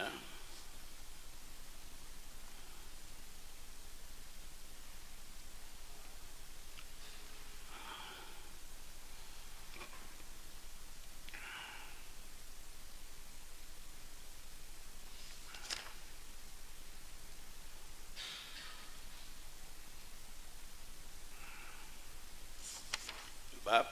mana? Bab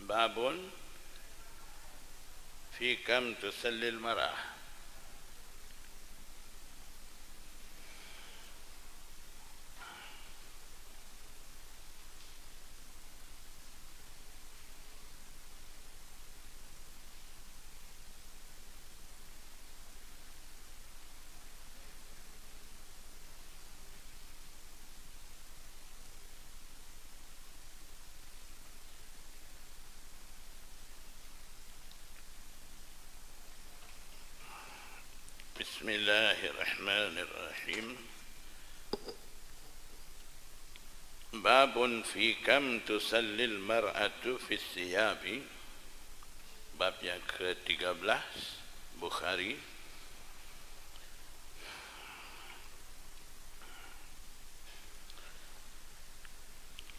babun fi kam tusallil mar'ah. Bismillahirrahmanirrahim. Babun fi kam tusallil mar'atu fi siyabi. Bab yang ke-13 Bukhari.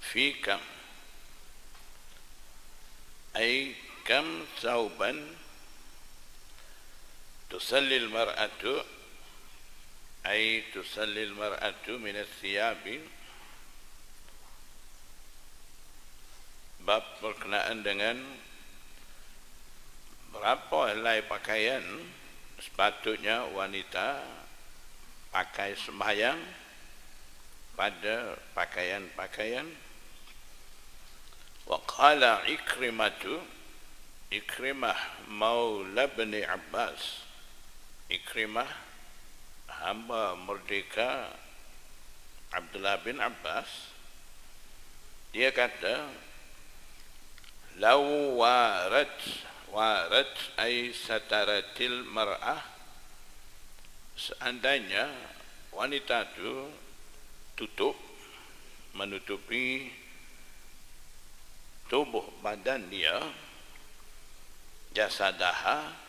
Fi kam ay kam sauban tusallil mar'atu ay tusallil mar'atu min as-siyabi. Bab berkenaan dengan berapa helai pakaian sepatutnya wanita pakai sembahyang pada pakaian-pakaian. Wa qala Ikrimah maula bin Abbas. Ikrimah hamba merdeka Abdullah bin Abbas, dia kata, law warat ay sataratil mar'ah, seandainya wanita itu menutupi tubuh badan dia, jasadaha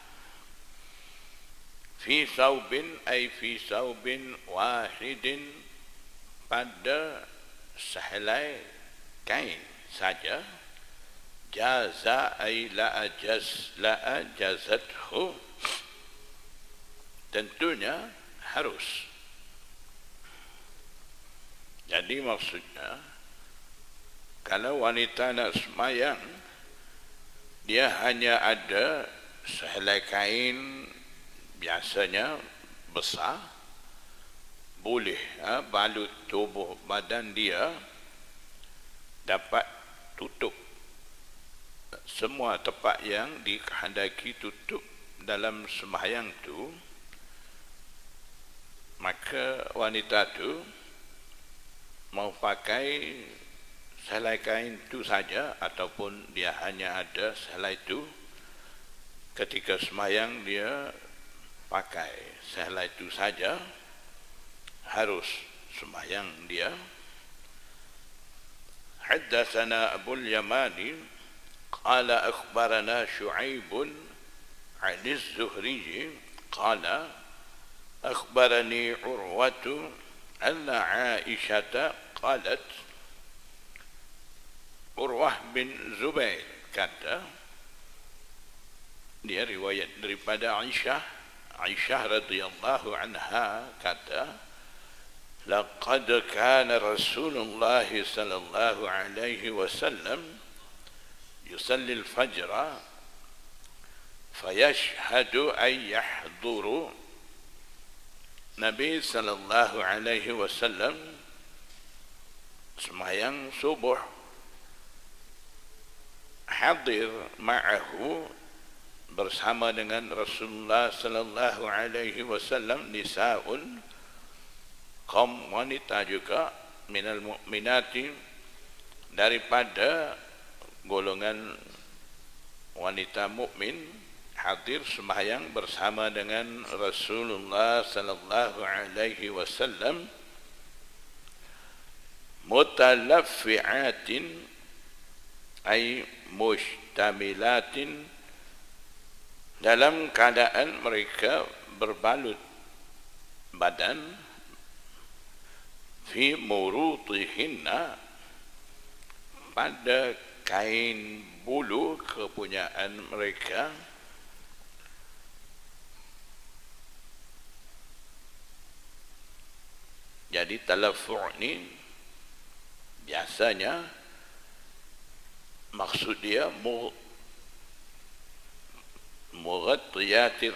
fi saubin ay fi saubin wahidin, pada sehelai kain saja, jaza ay la ajazathu, tentunya harus. Jadi maksudnya, kalau wanita nak sembahyang, dia hanya ada sehelai kain biasanya besar, boleh balut tubuh badan dia, dapat tutup semua tempat yang dikehendaki tutup dalam sembahyang tu, maka wanita tu mau pakai sehelai kain itu saja, ataupun dia hanya ada sehelai itu, ketika sembahyang dia pakai sehelai itu saja, harus sembahyang dia. Haddatsana Abul Yamani qala akhbarana Syu'aib 'an az-Zuhri qala akhbarani Urwatu anna Aisyah qalat. Urwah bin Zubair kata, dia riwayat daripada Aisyah radhiyallahu anha kata, laqad kana Rasulullah sallallahu alaihi wasallam yusalli al-fajr fayashhadu ay yahduru. Nabi sallallahu alaihi wasallam sembahyang subuh, hadir ma'ahu, bersama dengan Rasulullah sallallahu alaihi wasallam, nisa'un, kaum wanita juga, minal mu'minati, daripada golongan wanita mukmin hadir sembahyang bersama dengan Rasulullah sallallahu alaihi wasallam mutalaffi'atin ay mustamilatin, dalam keadaan mereka berbalut badan, fi murutihinna, pada kain bulu kepunyaan mereka, jadi talafu' ni biasanya maksud dia mughattiyatir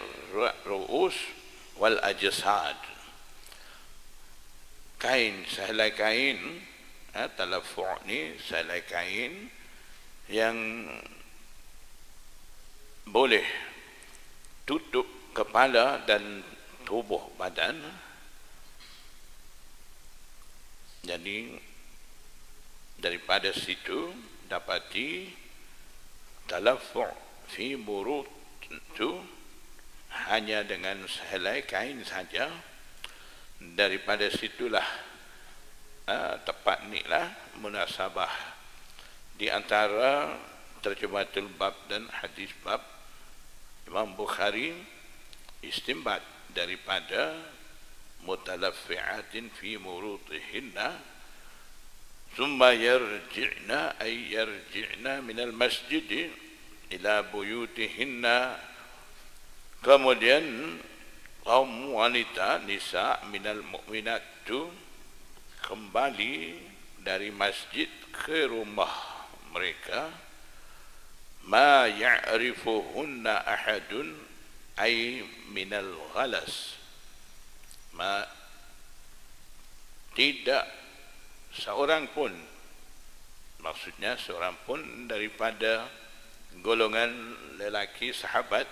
ru'us wal ajsad, kain, sehelai kain, talafu' ni sehelai kain yang boleh tutup kepala dan tubuh badan. Jadi daripada situ dapati talafu' fi murut itu hanya dengan sehelai kain saja. Daripada situlah tepat ni lah munasabah di antara terjematul bab dan hadis bab. Imam Bukhari istimbat daripada mutalaffi'atin fi murutihinna thumma yarji'na ay yarji'na minal masjid ila buyutihinna, kemudian kaum wanita nisa minal mu'minat itu kembali dari masjid ke rumah mereka, ma ya'rifuhunna ahadun ay minal ghalas, ma tidak seorang pun, maksudnya seorang pun daripada golongan lelaki sahabat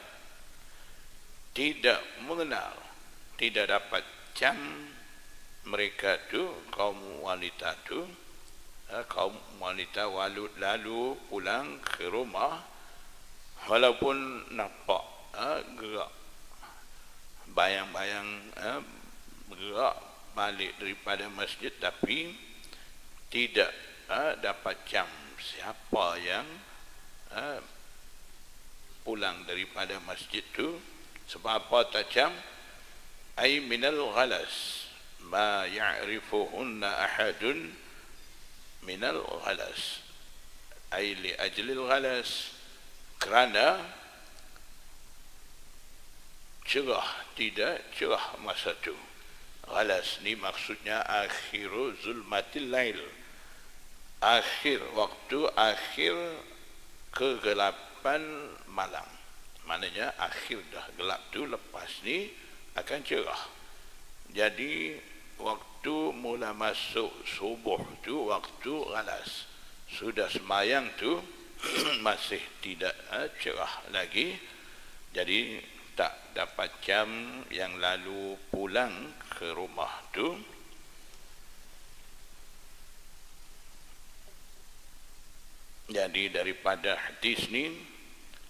tidak mengenal, tidak dapat jam mereka tu, kaum wanita tu, kaum wanita lalu pulang ke rumah walaupun nampak gerak bayang-bayang bergerak balik daripada masjid, tapi tidak dapat jam siapa yang pulang daripada masjid tu. Sebab apa tak jam? Ay minal ghalas, ma ya'rifuhunna ahadun minal ghalas, ay li ajlil ghalas, kerana cerah, tidak cerah masa tu. Ghalas ni maksudnya akhiru zulmatil lail, akhir waktu, akhir kegelapan malam. Maknanya akhir dah gelap tu, lepas ni akan cerah. Jadi waktu mula masuk subuh tu waktu ghalas, sudah semayang tu masih tidak cerah lagi, jadi tak dapat jam yang lalu pulang ke rumah tu. Jadi daripada hadis ni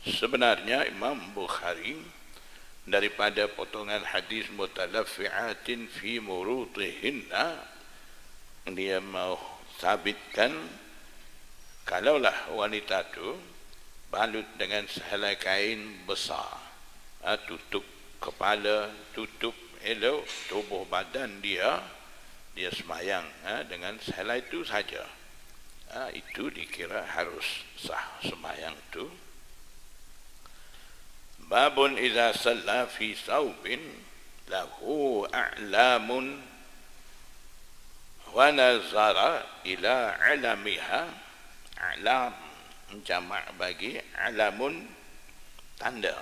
sebenarnya Imam Bukhari daripada potongan hadis mutalaffi'atin fi murutihinna, dia mau sabitkan kalaulah wanita tu balut dengan sehelai kain besar, tutup kepala, tutup elok tubuh badan dia semayang dengan sehelai itu saja, itu dikira harus sah semayang tu. Babun idza salla fi saubin lahu a'lamun wa nazara ila alamiha, alam jamak bagi alamun, tanda.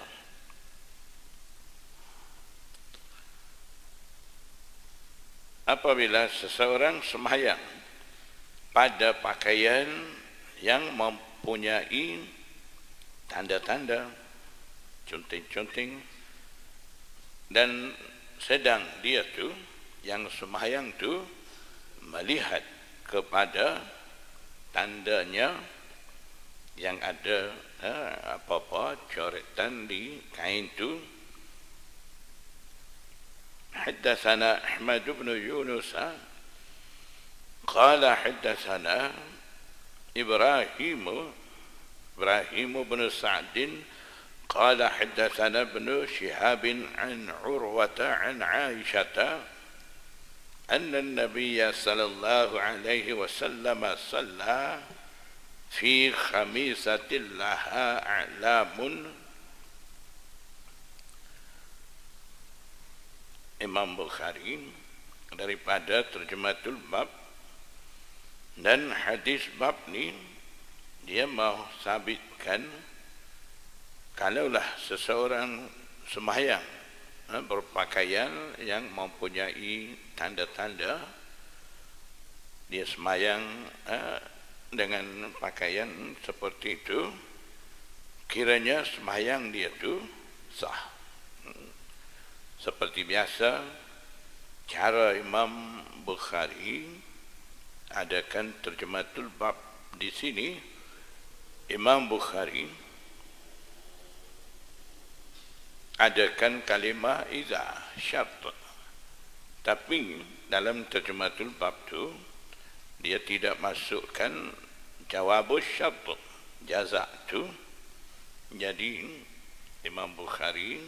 Apabila seseorang sembahyang pada pakaian yang mempunyai tanda-tanda, cunting-cunting, dan sedang dia tu yang sembahyang tu melihat kepada tandanya yang ada apa-apa coretan di kain itu. Haddatsana Ahmad bin Yunus qala haddatsana Ibrahim bin Sa'd qala haddatsana ibn Shihab an Urwata an Aisyah anna an-nabiy sallallahu alaihi wasallam shalla fi khamisatin laha a'lamun. Imam Bukhari daripada terjematul bab dan hadis bab ni dia mau sabitkan kalaulah seseorang sembahyang berpakaian yang mempunyai tanda-tanda, dia sembahyang dengan pakaian seperti itu, kiranya sembahyang dia tu sah. Seperti biasa, cara Imam Bukhari adakan terjematul bab di sini. Imam Bukhari adakan kalimah iza syarat, tapi dalam terjematul bab tu dia tidak masukkan jawabus syarat, jaza tu. Jadi Imam Bukhari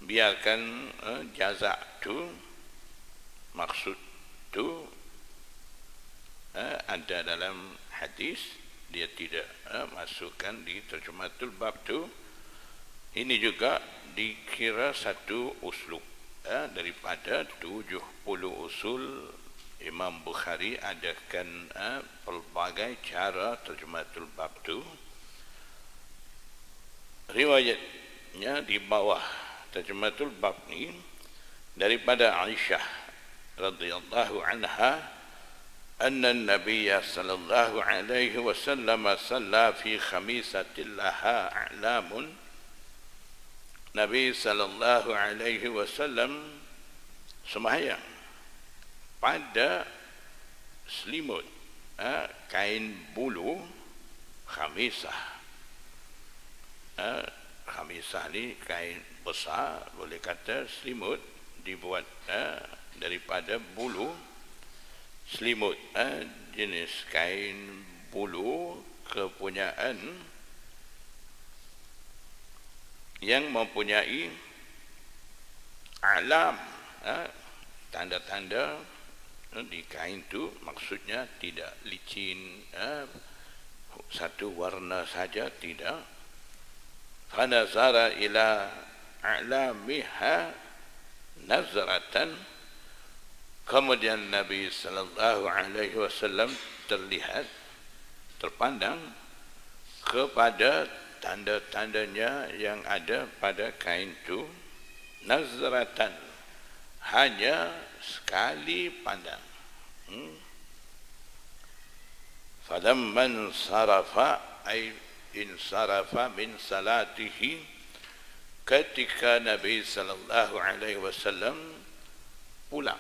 biarkan jaza tu, maksud tu ada dalam hadis, dia tidak masukkan di terjematul bab tu. Ini juga dikira satu uslub daripada 70 usul Imam Bukhari adakan pelbagai cara terjematul bab tu. Riwayatnya di bawah terjematul bab ni daripada Aisyah radhiyallahu anha anna an-nabiy sallallahu alaihi wasallam shalla fi khamisatin laha a'lamun. Nabi sallallahu alaihi wasallam sembahyang pada selimut kain bulu khamisah. Khamisah ni kain besar, boleh kata selimut dibuat daripada bulu. Selimut jenis kain bulu kepunyaan yang mempunyai alam, tanda-tanda di kain tu, maksudnya tidak licin satu warna saja, tidak. Fanazara ila a'lamiha nazratan, kemudian Nabi sallallahu alaihi wasallam terpandang kepada tanda-tandanya yang ada pada kain itu. Nazratan, hanya sekali pandang. Falamman sarafa ay insarafa min salatihi, ketika Nabi sallallahu alaihi wasallam pulang,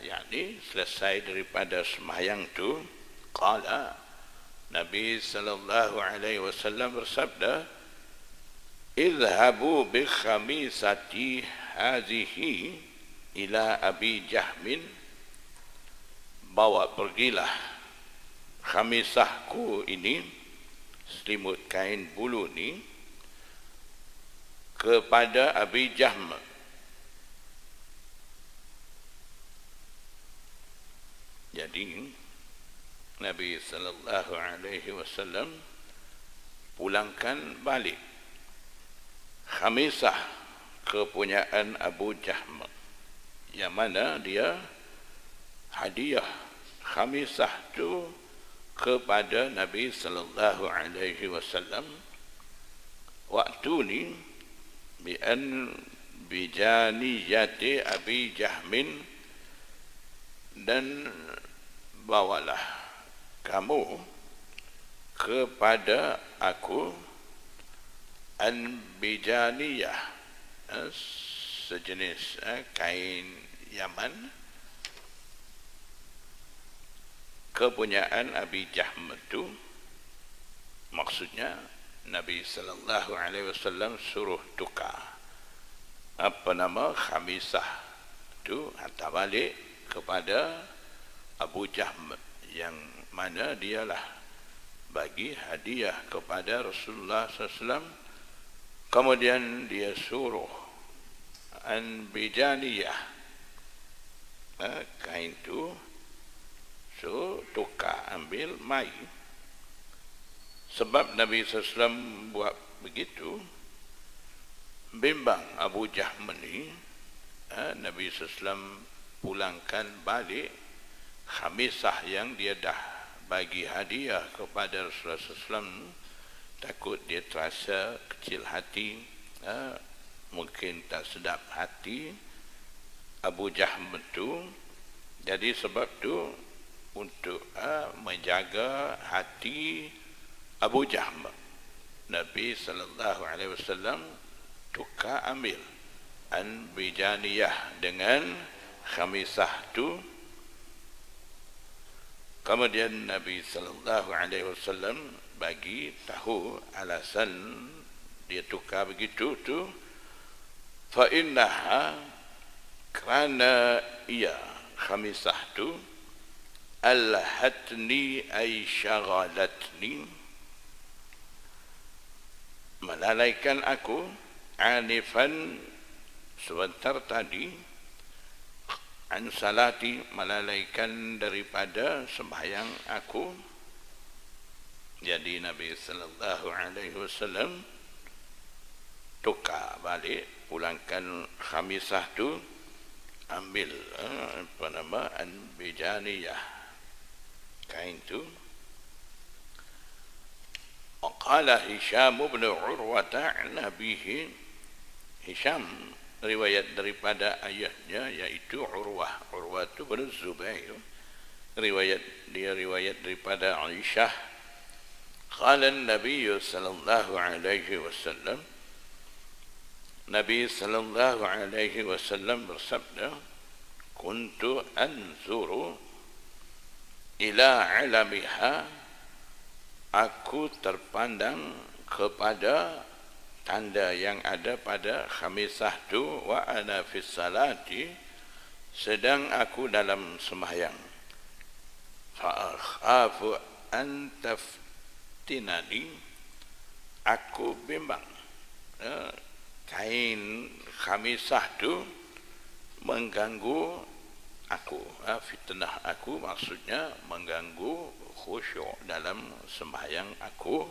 yakni selesai daripada sembahyang tu, qala, Nabi sallallahu alaihi wasallam bersabda, idhabu bi khamisati hazihi ila Abi Jahmin, bawa pergilah khamisahku ini, selimut kain bulu ni, kepada Abi Jahm. Jadi Nabi sallallahu alaihi wasallam pulangkan balik khamisah kepunyaan Abu Jahm, yang mana dia hadiah khamisah tu kepada Nabi sallallahu alaihi wasallam. Waktu ni bijaniyati Abi Jahmin, dan bawalah kamu kepada aku an bijaniyah, sejenis kain Yaman, kepunyaan Abi Jahm itu, maksudnya Nabi sallallahu alaihi wasallam suruh tukar khamisah itu hantar balik kepada Abu Jahm, yang mana dialah bagi hadiah kepada Rasulullah SAW. Kemudian dia suruh bijaniyah, kain itu tukar ambil mai. Sebab Nabi SAW buat begitu, bimbang Abu Jahm ni, Nabi SAW pulangkan balik khamisah yang dia dah bagi hadiah kepada Rasulullah SAW. Takut dia terasa kecil hati, mungkin tak sedap hati Abu Jahm itu. Jadi sebab tu untuk menjaga hati Abu Jahm, Nabi sallallahu alaihi wasallam tukar ambil bijaniyah dengan khamisah tu. Kemudian Nabi sallallahu alaihi wasallam bagi tahu alasan dia tukar begitu tu, fa innaha, kerana ia khamisah tu, alhatni ay syaghalatni, melalaikan aku, anifan sebentar tadi, an salati, melalaikan daripada sembahyang aku. Jadi Nabi sallallahu alaihi wasallam tukar balik, pulangkan khamisah tu, ambil bijaniyah, kain tu. Qala Hisham bin Urwah an abihi, Hisham riwayat daripada ayahnya iaitu Urwah tu bin Zubair, riwayat daripada Aisyah. Qala Nabi sallallahu alaihi wasallam, Nabi sallallahu alaihi wasallam bersabda, kuntu anzuru ila alamiha, aku terpandang kepada tanda yang ada pada khamisah tu, wa ana fis salati, sedang aku dalam sembahyang. Fa akhafu an taftinani, aku bimbang kain khamisah tu mengganggu aku, fitnah aku, maksudnya mengganggu khusyuk dalam sembahyang aku.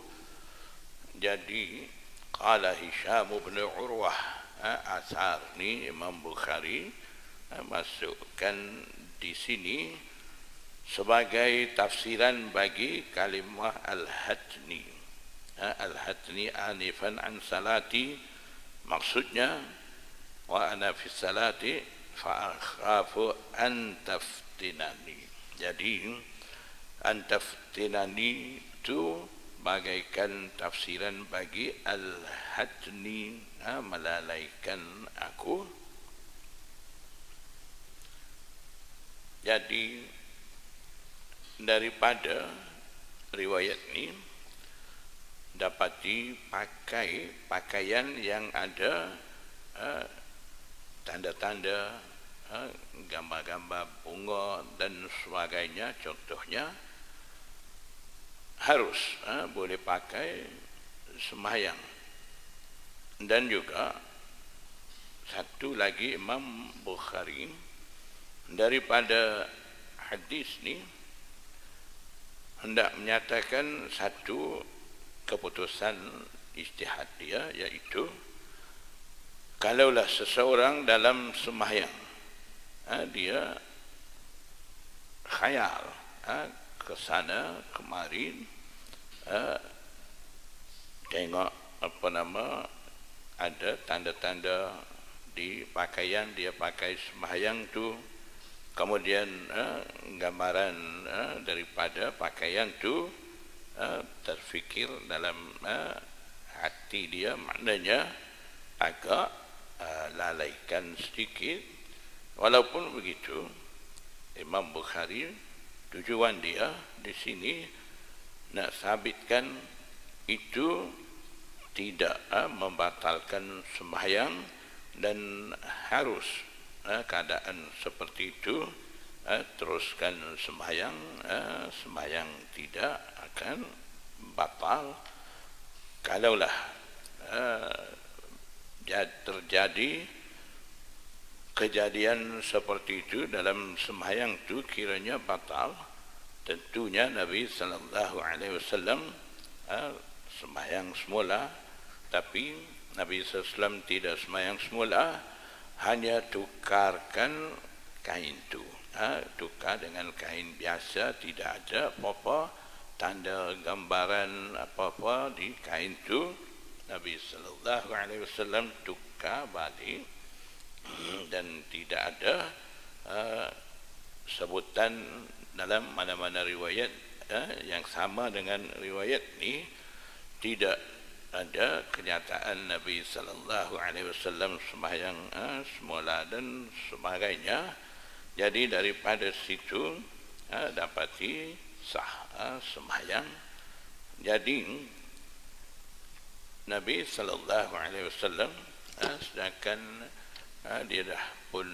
Jadi qala Hisham bin Urwah, asar ni Imam Bukhari masukkan di sini sebagai tafsiran bagi kalimah al-hatni. Al-hatni anifan an salati, maksudnya wa ana fi salati fa akhafu an taftinani. Jadi an taftinani itu bagaikan tafsiran bagi al-hatni, melalaikan aku. Jadi daripada riwayat ini dapati pakaian yang ada tanda-tanda, gambar-gambar bunga dan sebagainya, contohnya harus boleh pakai sembahyang. Dan juga satu lagi, Imam Bukhari daripada hadis ni hendak menyatakan satu keputusan ijtihad dia, iaitu kalaulah seseorang dalam sembahyang dia khayal ke sana kemari, tengok ada tanda-tanda di pakaian dia pakai sembahyang tu, kemudian gambaran daripada pakaian tu terfikir dalam hati dia, maknanya agak lalaikan sedikit. Walaupun begitu, Imam Bukhari Tujuan dia di sini nak sabitkan itu tidak membatalkan sembahyang, dan harus keadaan seperti itu teruskan sembahyang. Sembahyang tidak akan batal kalaulah terjadi kejadian seperti itu dalam sembahyang itu kiranya batal. Tentunya Nabi sallallahu alaihi wasallam sembahyang semula, tapi Nabi sallallahu alaihi wasallam tidak sembahyang semula, hanya tukarkan kain itu, tukar dengan kain biasa, tidak ada apa-apa tanda gambaran apa-apa di kain itu. Nabi sallallahu alaihi wasallam tukar balik, dan tidak ada sebutan dalam mana-mana riwayat yang sama dengan riwayat ini. Tidak ada kenyataan Nabi sallallahu alaihi wasallam sembahyang semula dan sebagainya. Jadi daripada situ dapati sah sembahyang. Jadi Nabi sallallahu alaihi wasallam sedangkan dia dah pun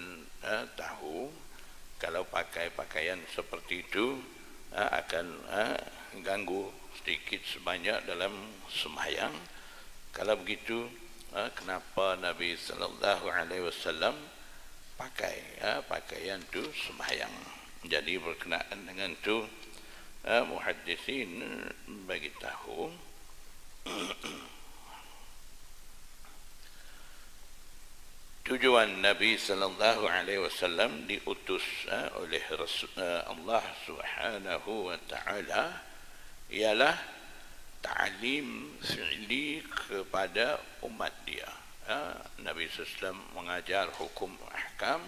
tahu kalau pakai pakaian seperti itu akan ganggu sedikit sebanyak dalam sembahyang. Kalau begitu, kenapa Nabi sallallahu alaihi wasallam pakai pakaian itu sembahyang? Jadi berkenaan dengan itu muhaddisin bagi tahu tujuan Nabi sallallahu alaihi wasallam diutus oleh Allah Subhanahu wa taala ialah ta'lim fi'li kepada umat dia. Nabi sallallahu alaihi wasallam mengajar hukum ahkam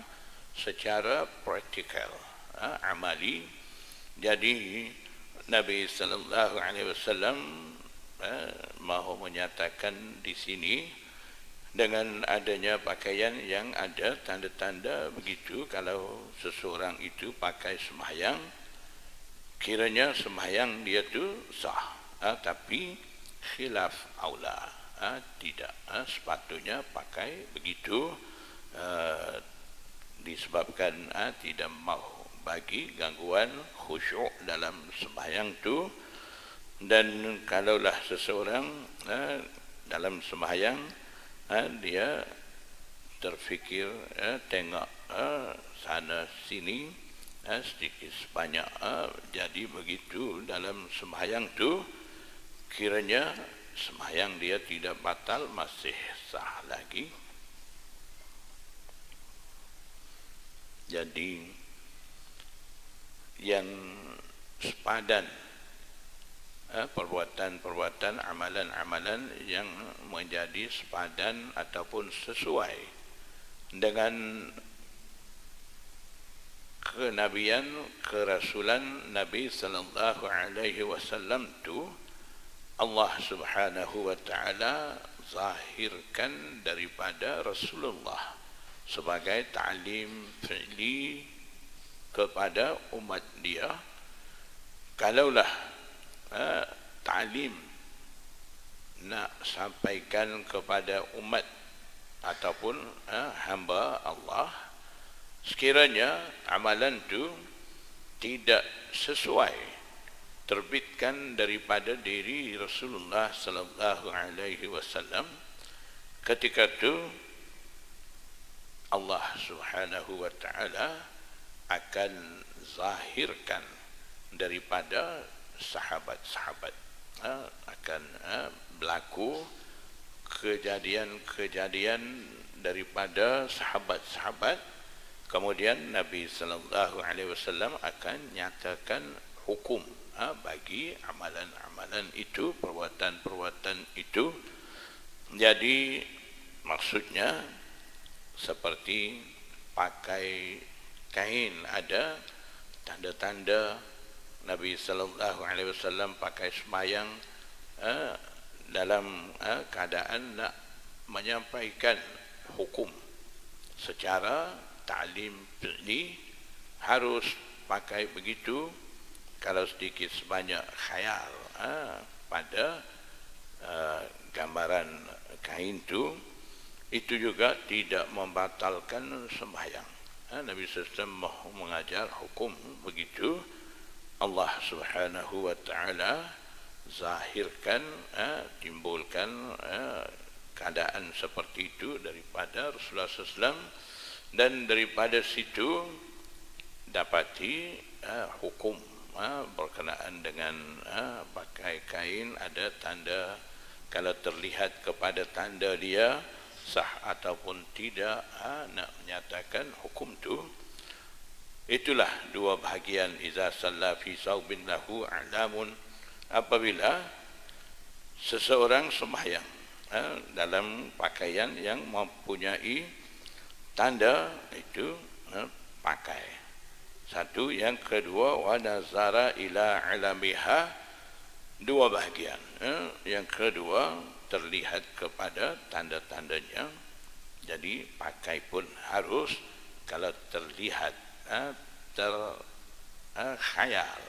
secara praktikal, amali. Jadi Nabi sallallahu alaihi wasallam mahu menyatakan di sini dengan adanya pakaian yang ada tanda-tanda begitu, kalau seseorang itu pakai sembahyang, kiranya sembahyang dia tu sah, tapi khilaf aula, tidak sepatutnya pakai begitu, disebabkan tidak mahu bagi gangguan khusyuk dalam sembahyang tu. Dan kalaulah seseorang dalam sembahyang dia terfikir tengok sana sini sedikit sebanyak, jadi begitu dalam sembahyang tu kiranya sembahyang dia tidak batal, masih sah lagi. Jadi yang sepadan perbuatan-perbuatan, amalan-amalan yang menjadi sepadan ataupun sesuai dengan kenabian, kerasulan Nabi sallallahu alaihi wasallam tu Allah Subhanahu wa taala zahirkan daripada Rasulullah sebagai ta'lim fi'li kepada umat dia. Kalaulah ta'lim nak sampaikan kepada umat ataupun hamba Allah, sekiranya amalan itu tidak sesuai terbitkan daripada diri Rasulullah sallallahu alaihi wasallam, ketika itu Allah Subhanahu wa taala akan zahirkan daripada sahabat-sahabat, akan berlaku kejadian-kejadian daripada sahabat-sahabat. Kemudian Nabi sallallahu alaihi wasallam akan nyatakan hukum bagi amalan-amalan itu, perbuatan-perbuatan itu. Jadi maksudnya seperti pakai kain, ada tanda-tanda Nabi sallallahu alaihi wasallam pakai sembahyang dalam keadaan nak menyampaikan hukum secara ta'lim fi'li, harus pakai begitu. kalau sedikit sebanyak khayal pada gambaran kain itu juga tidak membatalkan sembahyang. Nabi SAW mengajar hukum begitu. Allah Subhanahu wa taala zahirkan, timbulkan keadaan seperti itu daripada Rasulullah SAW, dan daripada situ dapati hukum berkenaan dengan pakai kain ada tanda. Kalau terlihat kepada tanda dia sah ataupun tidak, nak menyatakan hukum tu. Itulah dua bahagian. Iza salla fi saubin lahu a'lamun, apabila seseorang sembahyang dalam pakaian yang mempunyai tanda, itu pakai. Satu. Yang kedua, wa nazara ila alamiha, dua bahagian. Yang kedua, terlihat kepada tanda-tandanya. Jadi pakai pun harus. Kalau terlihat terkhayal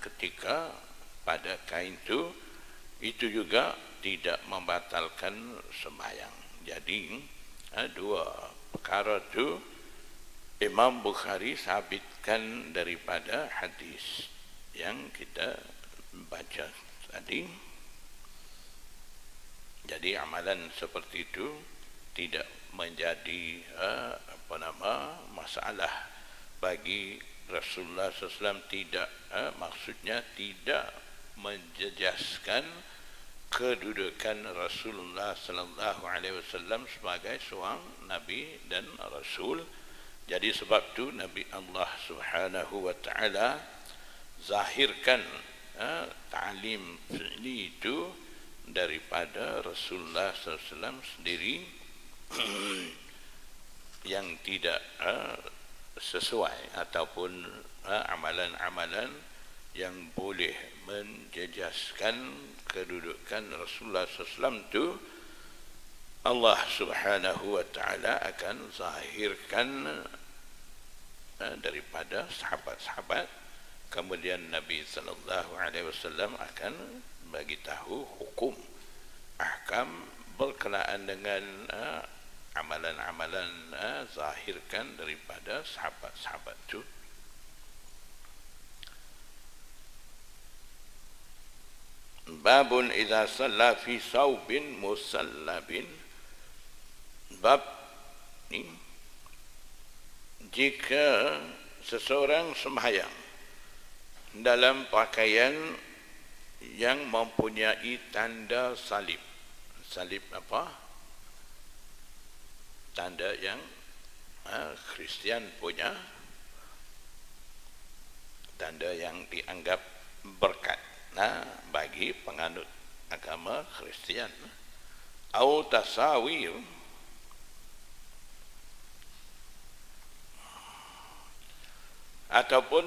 ketika pada kain itu juga tidak membatalkan sembahyang. Jadi dua perkara itu Imam Bukhari sabitkan daripada hadis yang kita baca tadi. Jadi amalan seperti itu tidak menjadi masalah bagi Rasulullah SAW. Tidak, maksudnya tidak menjejaskan kedudukan Rasulullah SAW sebagai seorang Nabi dan Rasul. Jadi sebab itu Nabi Allah Subhanahu wa taala zahirkan ta'lim fi'li itu daripada Rasulullah SAW sendiri yang tidak sesuai ataupun amalan-amalan yang boleh menjejaskan kedudukan Rasulullah SAW itu, Allah Subhanahu wa taala akan zahirkan daripada sahabat-sahabat. Kemudian Nabi sallallahu alaihi wasallam akan bagi tahu hukum ahkam berkenaan dengan amalan-amalan zahirkan daripada sahabat-sahabat itu. Babun idza shalla fi saubin musallabin. Bab ini, jika seseorang sembahyang dalam pakaian yang mempunyai tanda salib. Salib apa? Tanda yang Kristian punya, tanda yang dianggap berkat bagi penganut agama Kristian. Au tasawir, ataupun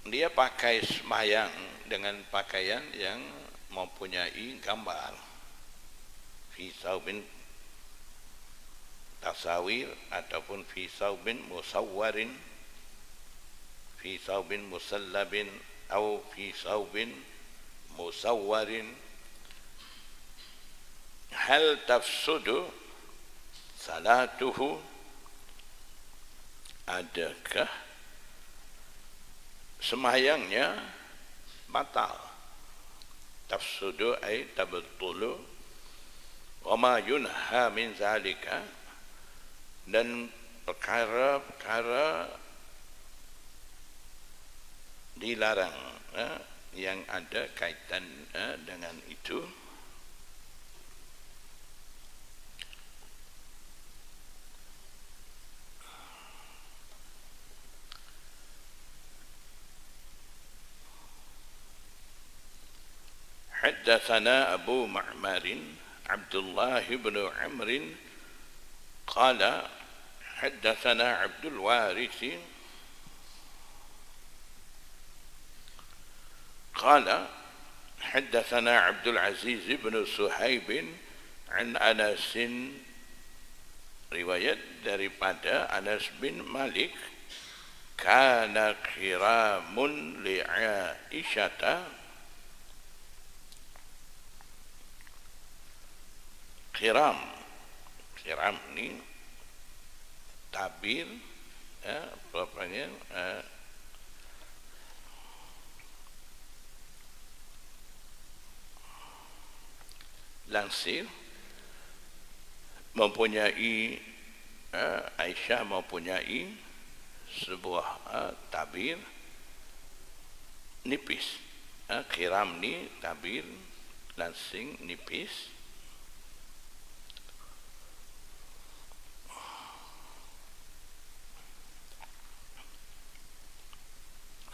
dia pakai sembahyang dengan pakaian yang mempunyai gambar. Fi saubin tasawir, ataupun fi saubin musawwarin, fi saubin musallabin, atau fi saubin musawwarin. Hal tafsudu salatuhu, adakah sembahyangnya batal? Tafsudu ay tabtulu, wa ma yunha min zalika, dan perkara-perkara dilarang yang ada kaitan dengan itu. حدثنا أبو معمر عبد الله بن عمرو قال حدثنا عبد الوارث قال حدثنا عبد العزيز بن صهيب عن أنس, riwayat daripada Anas bin Malik kana khiramun li'aisyata. Khiram ni tabir, bapaknya langsir, mempunyai Aisyah mempunyai sebuah tabir nipis. Khiram ni tabir langsing nipis.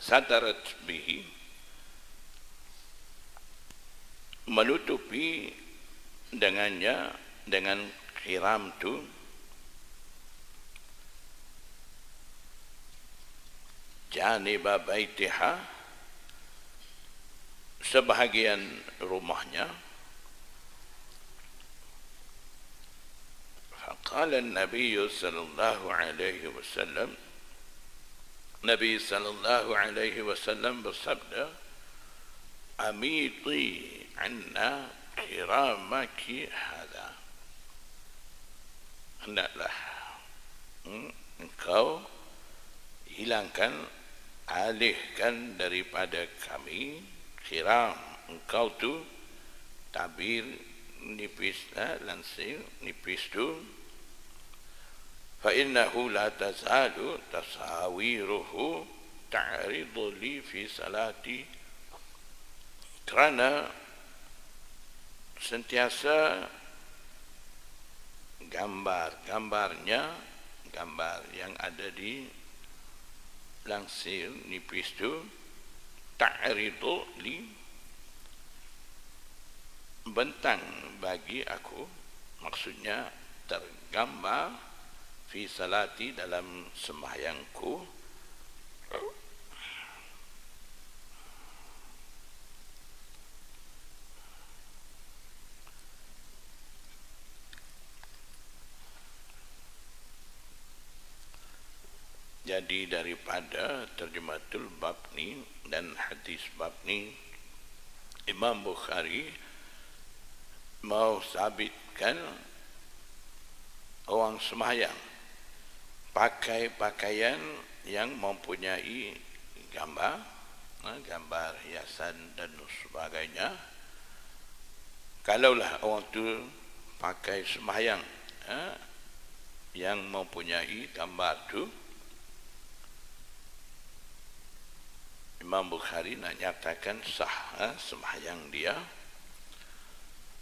Sadarat bihi, menutupi dengannya, dengan khiram tu, janiba baitiha, sebahagian rumahnya. Faqala an-nabiy sallallahu alaihi wasallam, Nabi sallallahu alaihi wasallam bersabda, amiti anna khiramaki hadha, hendaklah engkau hilangkan, alihkan daripada kami khiram engkau tu, tabir nipis, langsir nipis tu. فإنه لا تزال تصاويره تعرض لي في صلاتي, kerana sentiasa gambar-gambarnya, gambar yang ada di langsir nipis tu, ta'ridu li, bentang bagi aku, maksudnya tergambar fi salati, dalam sembahyangku. Jadi daripada terjematul bab ni dan hadis bab ni, Imam Bukhari mau sabitkan orang sembahyang pakai pakaian yang mempunyai gambar, gambar hiasan dan sebagainya. Kalaulah orang tu pakai sembahyang yang mempunyai gambar tu, Imam Bukhari nak nyatakan sah sembahyang dia.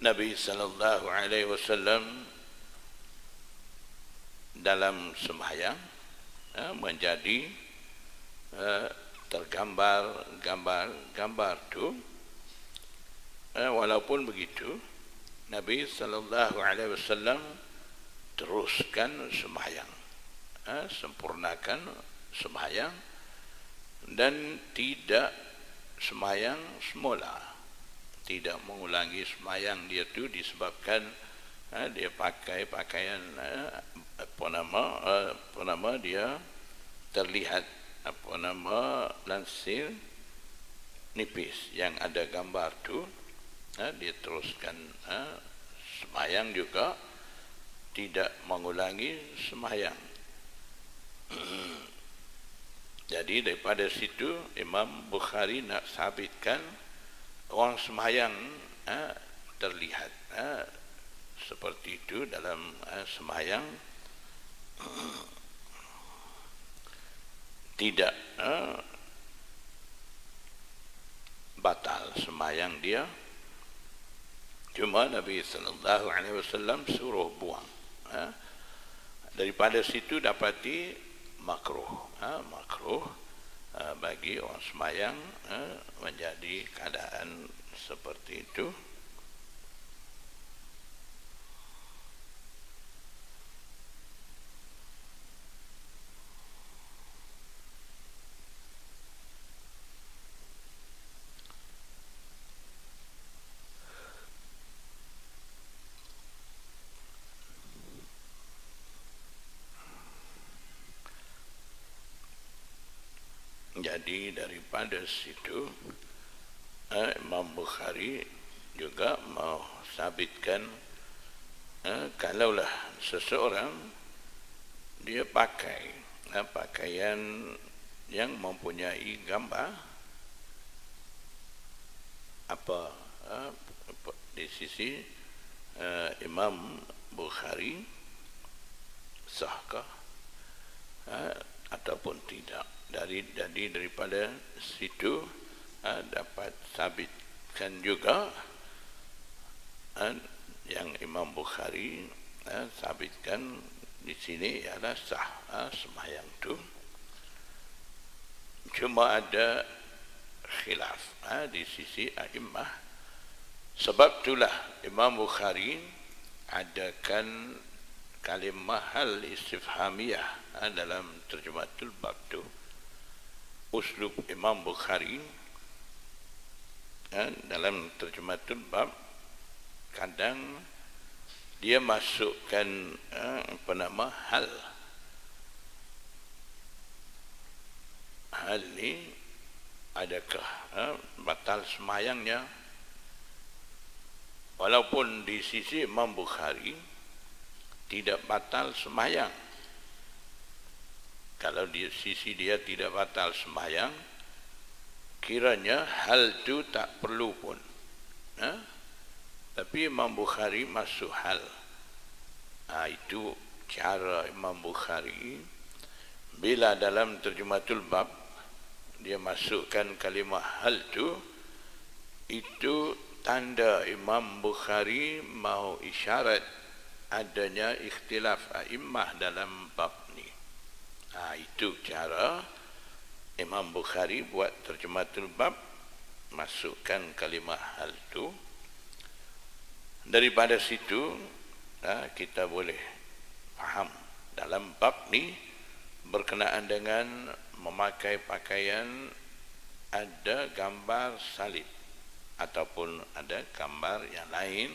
Nabi sallallahu alaihi wasallam dalam sembahyang menjadi tergambar gambar tu. Walaupun begitu, Nabi sallallahu alaihi wasallam teruskan sembahyang, sempurnakan sembahyang, dan tidak sembahyang semula, tidak mengulangi sembahyang dia tu disebabkan dia pakai pakaian dia terlihat langsir nipis yang ada gambar tu. Dia teruskan sembahyang juga, tidak mengulangi sembahyang. Jadi daripada situ Imam Bukhari nak sabitkan orang sembahyang terlihat seperti itu dalam sembahyang, tidak batal sembahyang dia. Cuma Nabi sallallahu alaihi wasallam suruh buang. Daripada situ dapati makruh, bagi orang sembahyang menjadi keadaan seperti itu. Jadi daripada situ Imam Bukhari juga mau sabitkan kalaulah seseorang dia pakai pakaian yang mempunyai gambar apa di sisi Imam Bukhari sahkah ataupun tidak. Jadi daripada situ dapat sabitkan juga yang Imam Bukhari sabitkan di sini ialah sah sembahyang tu. Cuma ada khilaf di sisi a'immah. Sebab itulah Imam Bukhari adakan kalimah hal istifhamiyah dalam terjematul bab tu. Uslub Imam Bukhari dalam terjematul bab kadang dia masukkan hal ni adakah batal semayangnya, walaupun di sisi Imam Bukhari tidak batal semayang. Kalau di sisi dia tidak batal sembahyang, kiranya hal itu tak perlu pun. Tapi Imam Bukhari masuk hal. Itu cara Imam Bukhari. Bila dalam terjematul bab dia masukkan kalimah hal itu tanda Imam Bukhari mau isyarat adanya ikhtilaf a'immah dalam bab ni. Itu cara Imam Bukhari buat terjematul bab, masukkan kalimah hal tu. Daripada situ kita boleh faham dalam bab ni berkenaan dengan memakai pakaian ada gambar salib ataupun ada gambar yang lain.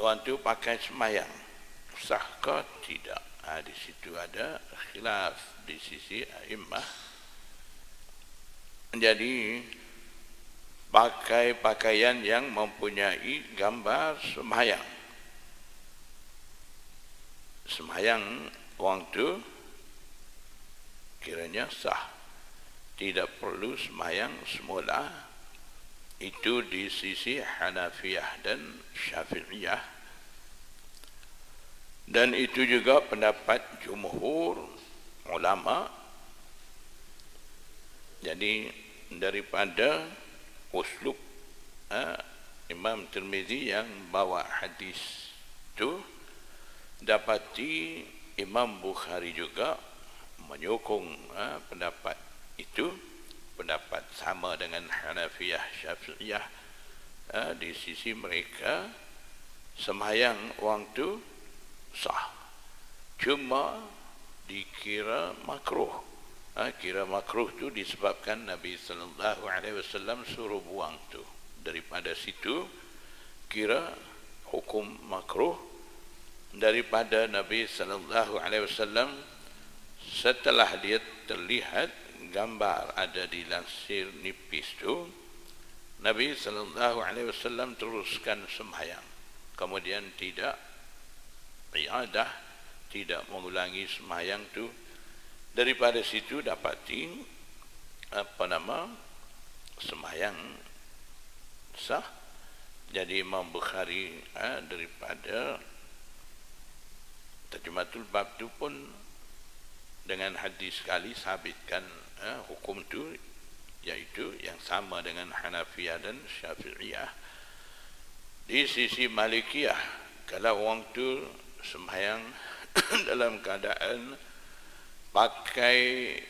Orang tu pakai sembahyang, sahkah tidak? Di situ ada khilaf di sisi a'immah. Jadi pakai pakaian yang mempunyai gambar sembahyang, orang tu kiranya sah, tidak perlu sembahyang semula. Itu di sisi Hanafiyah dan Syafi'iyah, dan itu juga pendapat jumhur ulama. Jadi daripada uslub Imam Tirmizi yang bawa hadis itu, dapati Imam Bukhari juga menyokong pendapat itu, pendapat sama dengan Hanafiyah Syafi'iyah. Di sisi mereka sembahyang orang tu sah, cuma dikira makruh. Kira makruh tu disebabkan Nabi sallallahu alaihi wasallam suruh buang tu. Daripada situ kira hukum makruh daripada Nabi sallallahu alaihi wasallam. Setelah dia terlihat gambar ada di lansir nipis tu, Nabi sallallahu alaihi wasallam teruskan sembahyang, kemudian tidak iadah, tidak mengulangi sembahyang tu. Daripada situ dapati sembahyang sah. Jadi Imam Bukhari daripada terjematul bab tu pun dengan hadis sekali sabitkan hukum tu, iaitu yang sama dengan Hanafiyah dan Syafi'iyah. Di sisi Malikiyah, kalau orang tu sembahyang dalam keadaan pakai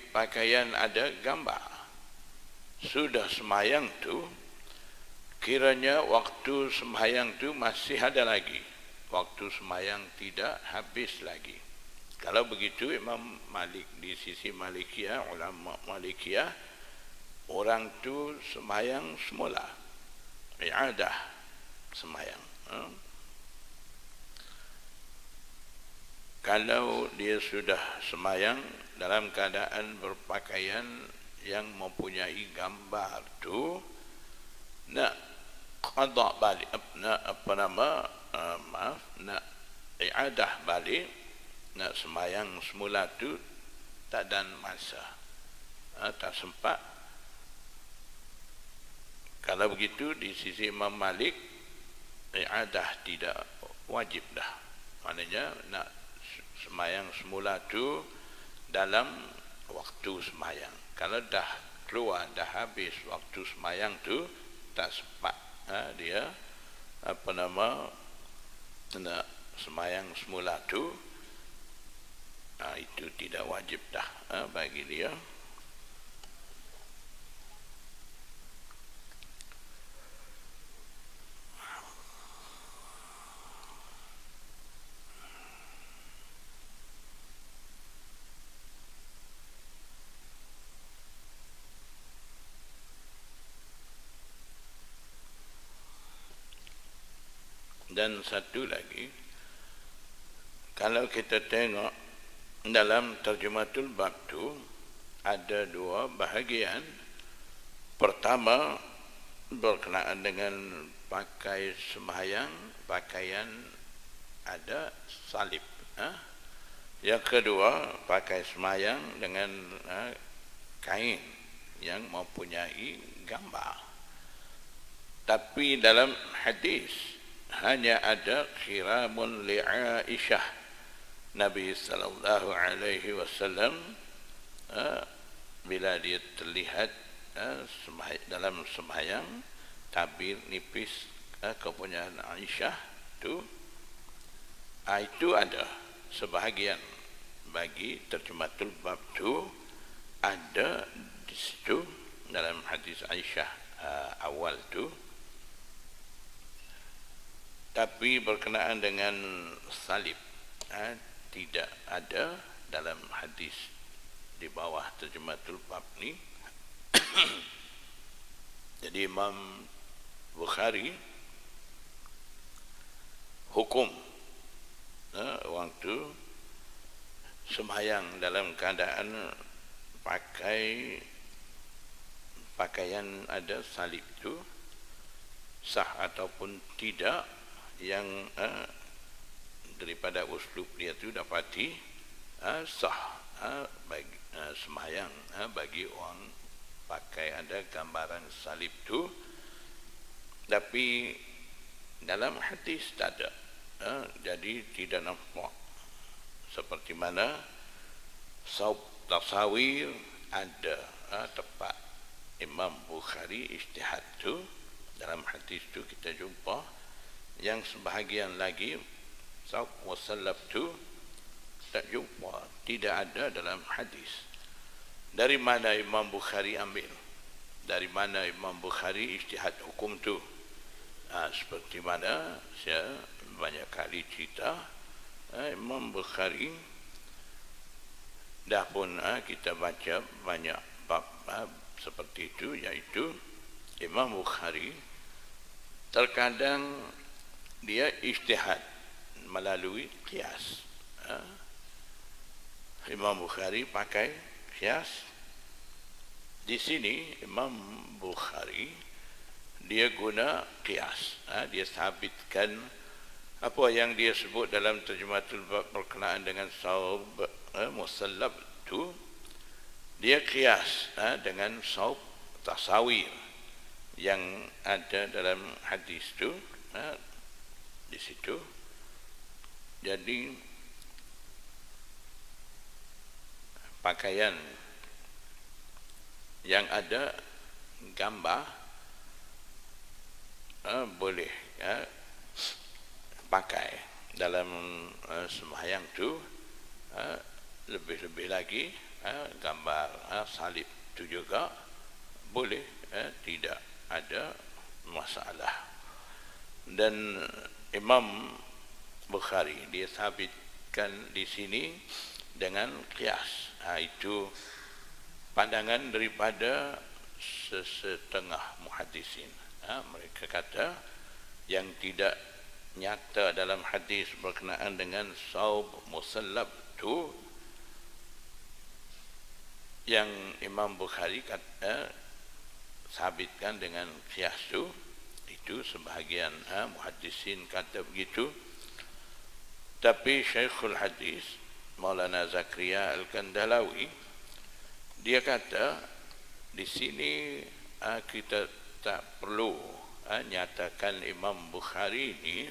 pakaian ada gambar, sudah sembahyang tu, kiranya waktu sembahyang tu masih ada lagi, waktu sembahyang tidak habis lagi. Kalau begitu Imam Malik, di sisi Malikiyah, ulama Malikiyah, orang tu sembahyang semula, i'adah sembahyang. Kalau dia sudah sembahyang dalam keadaan berpakaian yang mempunyai gambar tu nak qada balik, nak nak i'adah balik, nak sembahyang semula tu tak dan masa, tak sempat. Kalau begitu di sisi Imam Malik, i'adah tidak wajib dah. Maknanya nak sembahyang semula tu dalam waktu sembahyang. Kalau dah keluar, dah habis waktu sembahyang tu, tak sempat dia nak sembahyang semula tu, itu tidak wajib dah bagi dia. Dan satu lagi, kalau kita tengok dalam terjematul bab tu ada dua bahagian. Pertama berkenaan dengan pakai sembahyang, pakaian ada salib. Yang kedua pakai sembahyang dengan kain yang mempunyai gambar. Tapi dalam hadis hanya ada khiramun li Aisyah. Nabi sallallahu alaihi wasallam bila dia terlihat dalam sembahyang, tabir nipis kepunyaan Aisyah tu, itu ada sebahagian bagi terjematul bab tu ada di situ dalam hadis Aisyah awal tu. Tapi berkenaan dengan salib tidak ada dalam hadis di bawah terjematul bab ni. Jadi Imam Bukhari hukum orang tu sembahyang dalam keadaan pakai pakaian ada salib tu sah ataupun tidak, yang daripada uslub dia tu dapati sah bagi sembahyang bagi orang pakai ada gambaran salib tu. Tapi dalam hadis tak ada, jadi tidak nampak. Seperti mana saub tasawir ada tepat Imam Bukhari ijtihad tu, dalam hadis tu kita jumpa. Yang sebahagian lagi saub wasallab tu tak jumpa, tidak ada dalam hadis. Dari mana Imam Bukhari ambil? Dari mana Imam Bukhari ijtihad hukum tu? Seperti mana saya banyak kali cerita, Imam Bukhari dah pun kita baca banyak bab seperti itu, iaitu Imam Bukhari terkadang dia ijtihad melalui qiyas. Imam Bukhari pakai qiyas. Di sini Imam Bukhari dia guna qiyas. Dia sabitkan apa yang dia sebut dalam terjematul bab berkenaan dengan saub musallab tu, dia qiyas dengan saub tasawir yang ada dalam hadis tu. Di situ jadi pakaian yang ada gambar boleh pakai dalam sembahyang tu. Lebih-lebih lagi gambar salib tu juga boleh, tidak ada masalah. Dan Imam Bukhari dia sabitkan di sini dengan qiyas. Itu pandangan daripada sesetengah muhaddisin. Mereka kata yang tidak nyata dalam hadis berkenaan dengan saub musallab tu yang Imam Bukhari sabitkan dengan qiyas itu sebahagian muhaddisin kata begitu. Tapi Syekhul Hadis Maulana Zakaria Al-Kandalawi dia kata di sini kita tak perlu nyatakan Imam Bukhari ini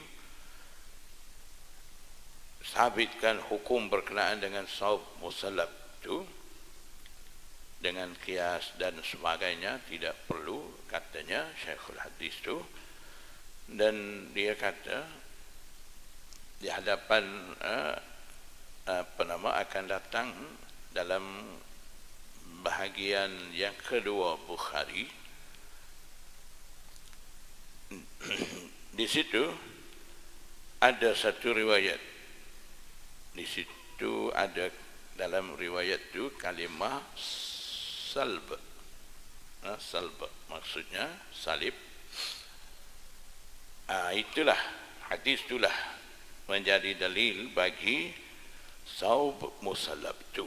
sabitkan hukum berkenaan dengan saub musallab itu dengan qiyas dan sebagainya, tidak perlu katanya Syekhul Hadis itu. Dan dia kata di hadapan akan datang dalam bahagian yang kedua Bukhari, di situ ada satu riwayat, di situ ada dalam riwayat itu kalimah salb, salb maksudnya salib. Itulah hadis itulah menjadi dalil bagi saub musallab itu.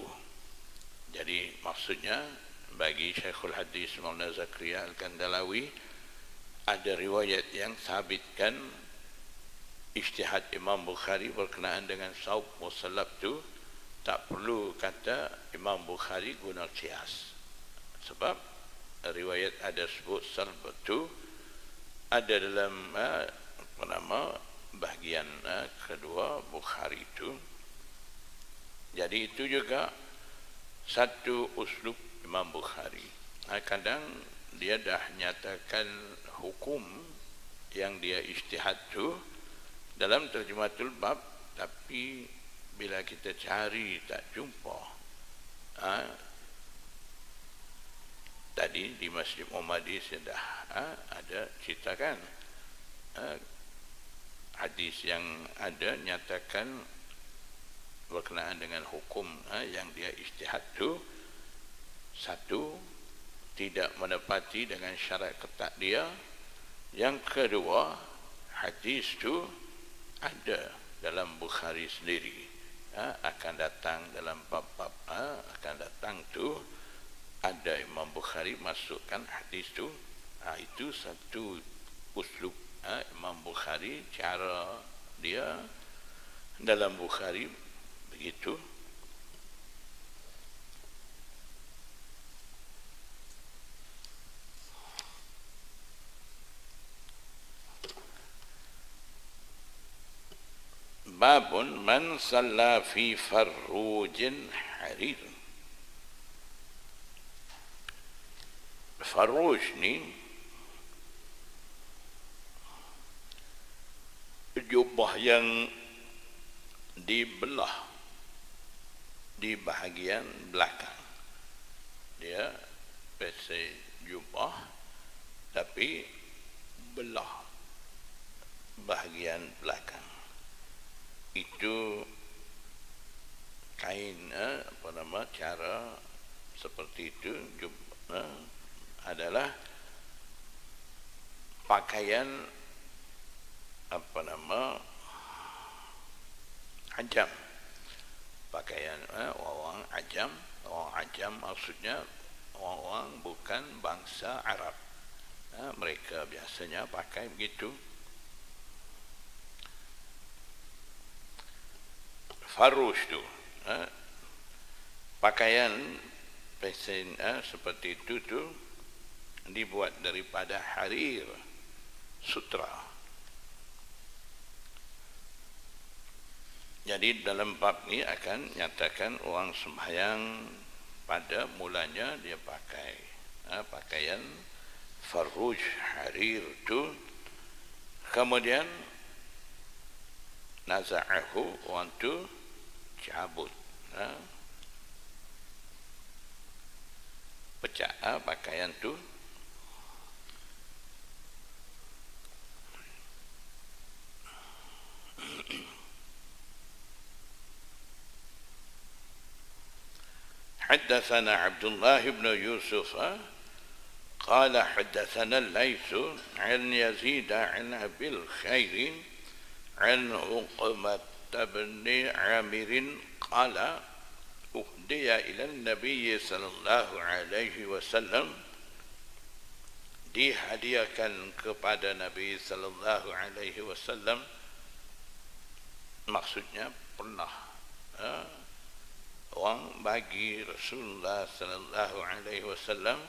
Jadi maksudnya bagi Syekhul Hadis Maulana Zakaria Al-Kandalawi ada riwayat yang sabitkan ijtihad Imam Bukhari berkenaan dengan saub musallab itu, tak perlu kata Imam Bukhari guna qiyas, sebab riwayat ada sebut salb itu ada dalam bahagian kedua Bukhari itu. Jadi itu juga satu uslub Imam Bukhari. Kadang dia dah nyatakan hukum yang dia ijtihad tu dalam terjematul bab, tapi bila kita cari tak jumpa. Tadi di Masjid Muhammadiyah sudah ada ceritakan hadis yang ada nyatakan berkenaan dengan hukum yang dia ijtihad tu. Satu, tidak menepati dengan syarat ketat dia. Yang kedua, hadis tu ada dalam Bukhari sendiri, akan datang dalam bab-bab akan datang tu ada Imam Bukhari masukkan hadis tu. Itu satu uslub Imam Bukhari, cara dia dalam Bukhari begitu. Babun man salla fi farrujin harir. Farruj ni jubah yang dibelah di bahagian belakang. Dia pesai jubah tapi belah bahagian belakang. Itu kain cara seperti itu adalah pakaian ajam, pakaian orang ajam. Orang ajam maksudnya orang bukan bangsa Arab. Mereka biasanya pakai begitu. Farruj tu pakaian pesen seperti itu tu dibuat daripada harir, sutra. Jadi dalam bab ni akan nyatakan orang sembahyang pada mulanya dia pakai pakaian farruj harir tu, kemudian naza'ahu, orang tu cabut, pecah pakaian tu. حدثنا عبد الله بن يوسف قال حدثنا الليث عن يزيد عن أبي الخير عن عقبة بن عامر قال uhdiya ila Nabi sallallahu alaihi wasallam, dihadiahkan kepada Nabi sallallahu alaihi wasallam, maksudnya pernah orang bagi Rasulullah sallallahu alaihi wasallam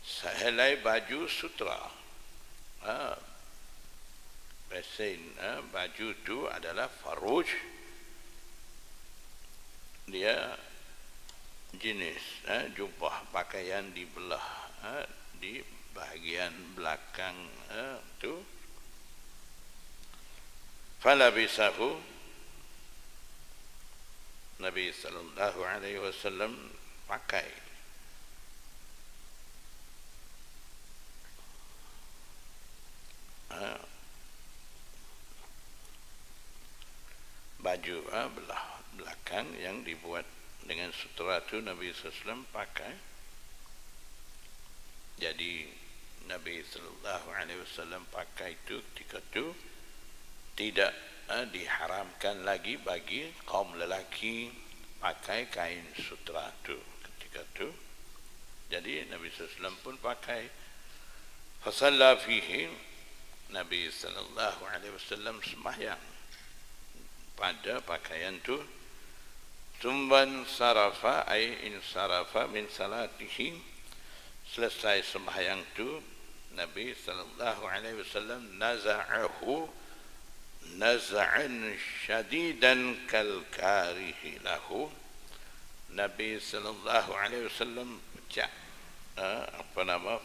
sehelai baju sutra. Baju itu adalah faruj, dia jenis jubah pakaian dibelah di bahagian belakang tu. Falabisahu, Nabi sallallahu alaihi wasallam pakai baju belah belakang yang dibuat dengan sutra tu. Nabi sallallahu alaihi wasallam pakai. Jadi Nabi sallallahu alaihi wasallam pakai itu ketika itu tidak diharamkan lagi bagi kaum lelaki pakai kain sutra itu ketika itu. Jadi Nabi sallallahu alaihi wasallam pun pakai. Fasalla fihi, Nabi sallallahu alaihi wasallam sembahyang pada pakaian itu. Tumban sarafa ay insarafa min salatihi, selesai sembahyang itu Nabi sallallahu alaihi wasallam naza'ahu naz'an syadidan kal karihi lahu. Nabi sallallahu alaihi wasallam pecah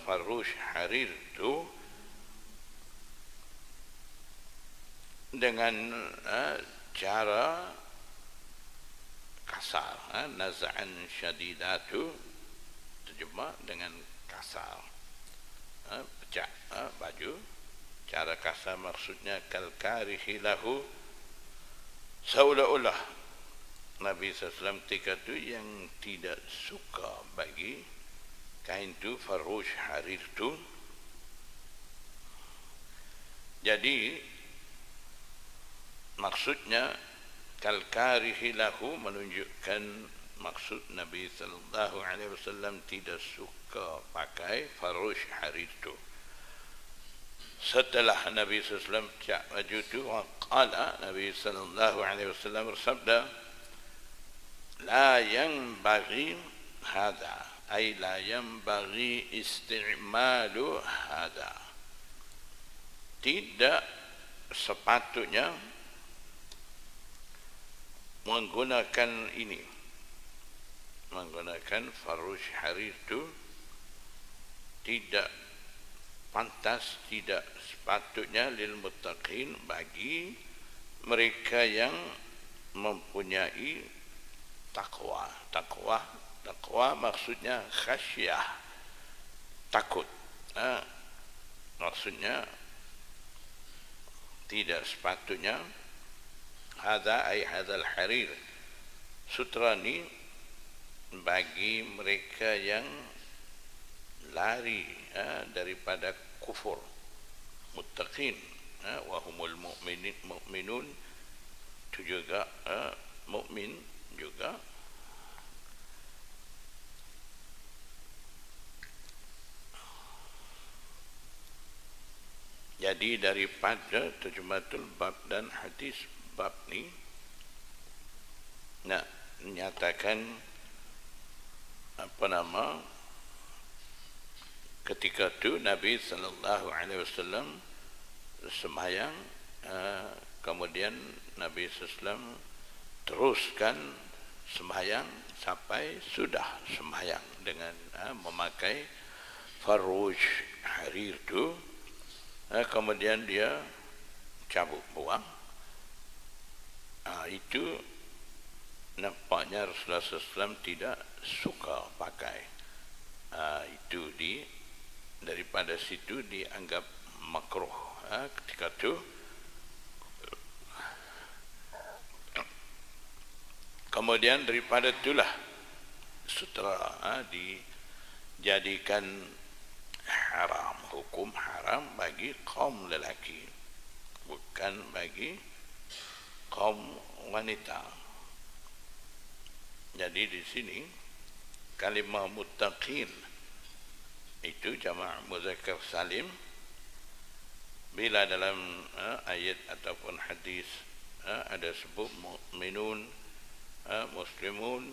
farush harir itu dengan cara kasar. Naz'an syadidatu terjemah dengan kasar, pecah baju. Cara kasar maksudnya kal karihi lahu, seolah-olah Nabi SAW ketika itu yang tidak suka bagi kain itu farush harir itu. Jadi maksudnya kal karihi lahu menunjukkan maksud Nabi sallallahu alaihi wasallam tidak suka pakai farush harir itu. Setelah Nabi sallallahu alaihi wasallam cak baju itu, qala, Nabi sallallahu alaihi wasallam bersabda, la yanbaghi hadha, ay la yanbaghi isti'malu hadha, tidak sepatutnya menggunakan ini, menggunakan farush harir itu. Tidak pantas, tidak sepatutnya lil muttaqin, bagi mereka yang mempunyai takwa. Takwa maksudnya khasyah, takut. Maksudnya tidak sepatutnya hadza ay hadzal harir, sutra ni, bagi mereka yang lari daripada kufur, muttaqin, wa humul mu'minun, itu juga mukmin juga. Jadi daripada terjematul bab dan hadis bab ni nak menyatakan ketika tu Nabi sallallahu alaihi wasallam sembahyang, kemudian Nabi sallallahu alaihi wasallam teruskan sembahyang sampai sudah sembahyang dengan memakai faruj harir tu. Kemudian dia cabut buang. Itu nampaknya Rasulullah SAW tidak suka pakai. Itu daripada situ dianggap makruh ketika itu. Kemudian daripada itulah sutra dijadikan haram, hukum haram bagi kaum lelaki, bukan bagi kaum wanita. Jadi di sini kalimah muttaqin itu jamak muzakkar salim. Bila dalam ayat ataupun hadis ada sebut mukminun, muslimun,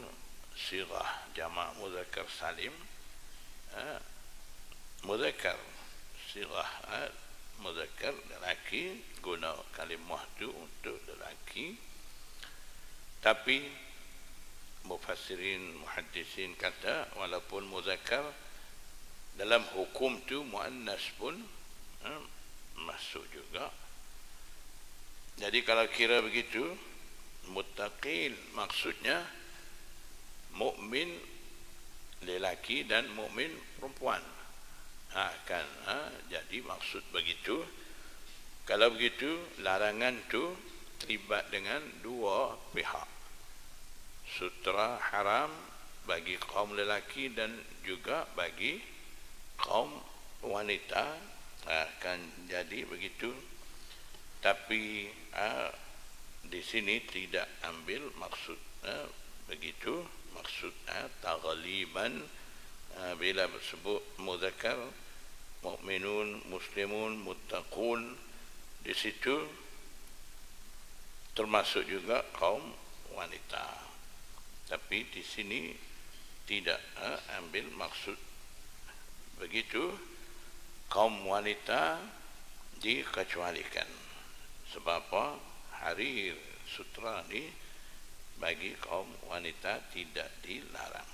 sirah jamak muzakkar salim, muzakkar sirah muzakkar lelaki, guna kalimah itu untuk lelaki. Tapi mufassirin muhaddisin kata walaupun muzakkar, dalam hukum tu muannas pun masuk juga. Jadi kalau kira begitu, muttaqin maksudnya mukmin lelaki dan mukmin perempuan. Jadi maksud begitu. Kalau begitu, larangan tu terlibat dengan dua pihak. Sutra haram bagi kaum lelaki dan juga bagi kaum wanita, akan jadi begitu. Tapi di sini tidak ambil maksud begitu. Maksud taghliban bila bersebut muzakkar mukminun, muslimun, muttaqun, di situ termasuk juga kaum wanita. Tapi di sini tidak ambil maksud begitu. Kaum wanita dikecualikan. Sebab apa? Harir sutra ni bagi kaum wanita tidak dilarang.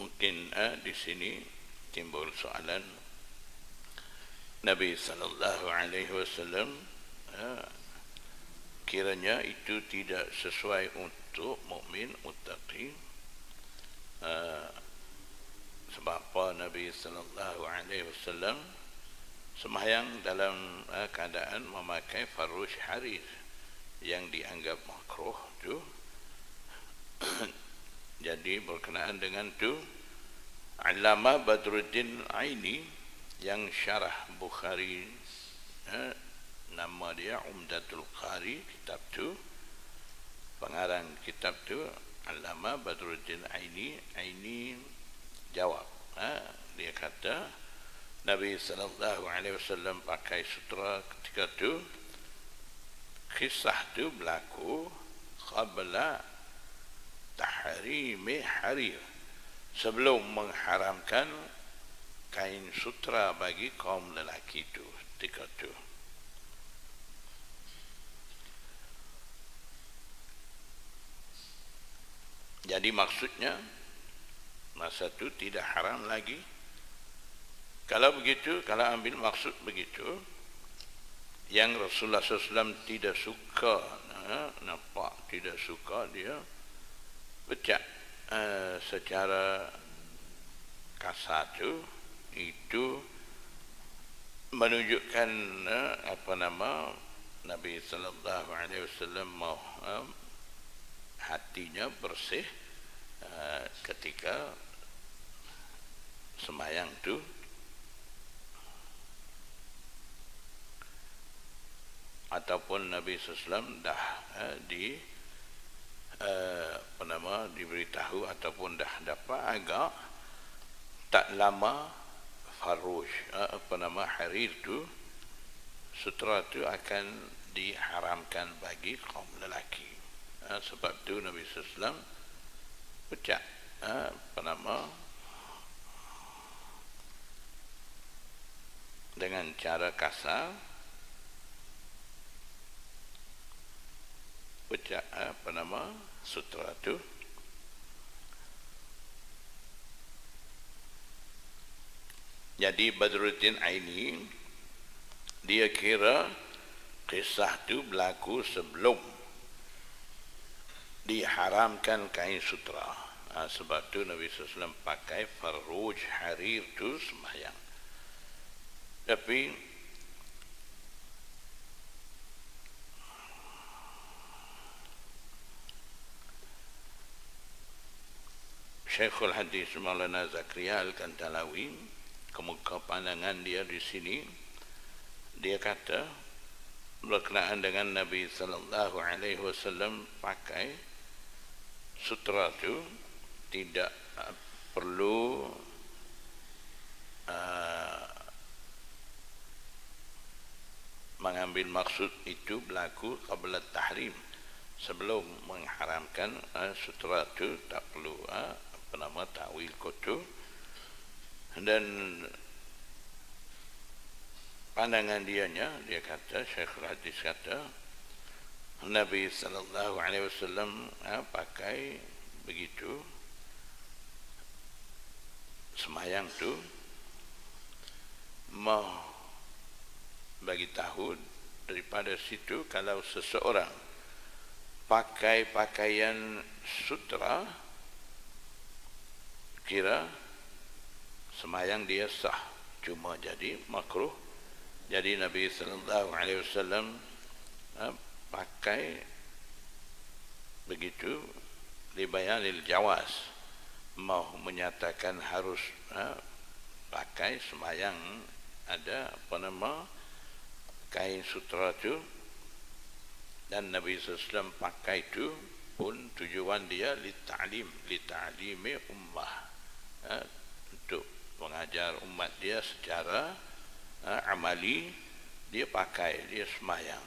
Mungkin di sini timbul soalan, Nabi sallallahu alaihi wasallam kiranya itu tidak sesuai untuk mukmin muttaqi. Sebab apa Nabi sallallahu alaihi wasallam sembahyang dalam keadaan memakai farush harir yang dianggap makruh tu. Jadi berkenaan dengan tu, Allamah Badruddin Aini yang syarah Bukhari, nama dia Umdatul Qari, kitab tu, pengarang kitab tu Allamah Badruddin Aini jawab. Dia kata Nabi sallallahu alaihi wasallam pakai sutra ketika tu, kisah tu berlaku qabla tahrimi harir, sebelum mengharamkan kain sutra bagi kaum lelaki itu ketika itu. Jadi maksudnya masa itu tidak haram lagi. Kalau begitu, kalau ambil maksud begitu, yang Rasulullah SAW tidak suka, nampak tidak suka dia pecah secara kasar itu menunjukkan Nabi sallallahu alaihi wasallam mau hatinya bersih ketika sembahyang itu. Ataupun Nabi SAW dah diberitahu ataupun dah dapat agak tak lama farush harir tu, sutra tu akan diharamkan bagi kaum lelaki. Sebab tu Nabi SAW ucap dengan cara kasar, ucap sutra tu. Jadi Badruddin Aini dia kira kisah tu berlaku sebelum diharamkan kain sutra. Sebab tu Nabi SAW pakai farruj harir tu sembahyang. Tapi Syekhul Hadis Maulana Zakaria Al-Kantalawi, kemuka pandangan dia di sini, dia kata berkenaan dengan Nabi sallallahu alaihi wasallam pakai sutra tu tidak perlu mengambil maksud itu berlaku qabla tahrim, sebelum mengharamkan sutra tu tak perlu ta'wil kutu. Dan pandangan dia kata, Syekhul Hadis kata Nabi sallallahu alaihi wasallam pakai begitu sembahyang tu mau bagi tahu daripada situ kalau seseorang pakai pakaian sutra, kira sembahyang dia sah, cuma jadi makruh. Jadi Nabi sallallahu alaihi wasallam pakai begitu libayanil jawaz, mau menyatakan harus pakai sembahyang ada kain sutra tu. Dan Nabi SAW pakai tu pun tujuan dia li-ta'limi ummah, untuk mengajar umat dia secara amali. Dia pakai, dia sembahyang,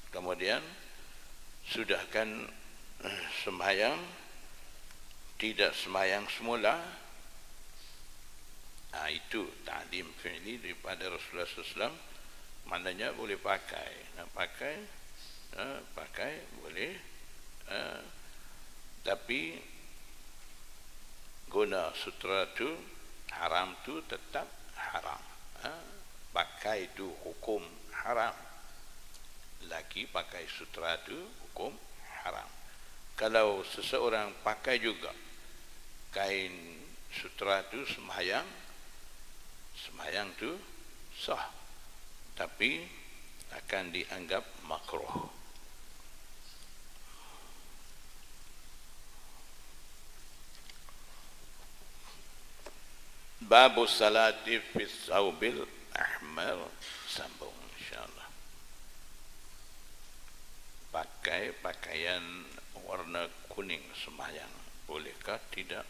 kemudian sudahkan sembahyang, tidak sembahyang semula, itu ta'lim fi'li daripada Rasulullah SAW. Maknanya boleh pakai, pakai boleh, tapi guna sutra tu haram, tu tetap haram. Pakai tu hukum haram, lagi pakai sutra tu hukum haram. Kalau seseorang pakai juga kain sutra tu sembahyang tu sah, tapi akan dianggap makruh. Babu salati fi thawbil ahmar, sambung insyaallah. Pakai pakaian warna kuning sembahyang, bolehkah tidak?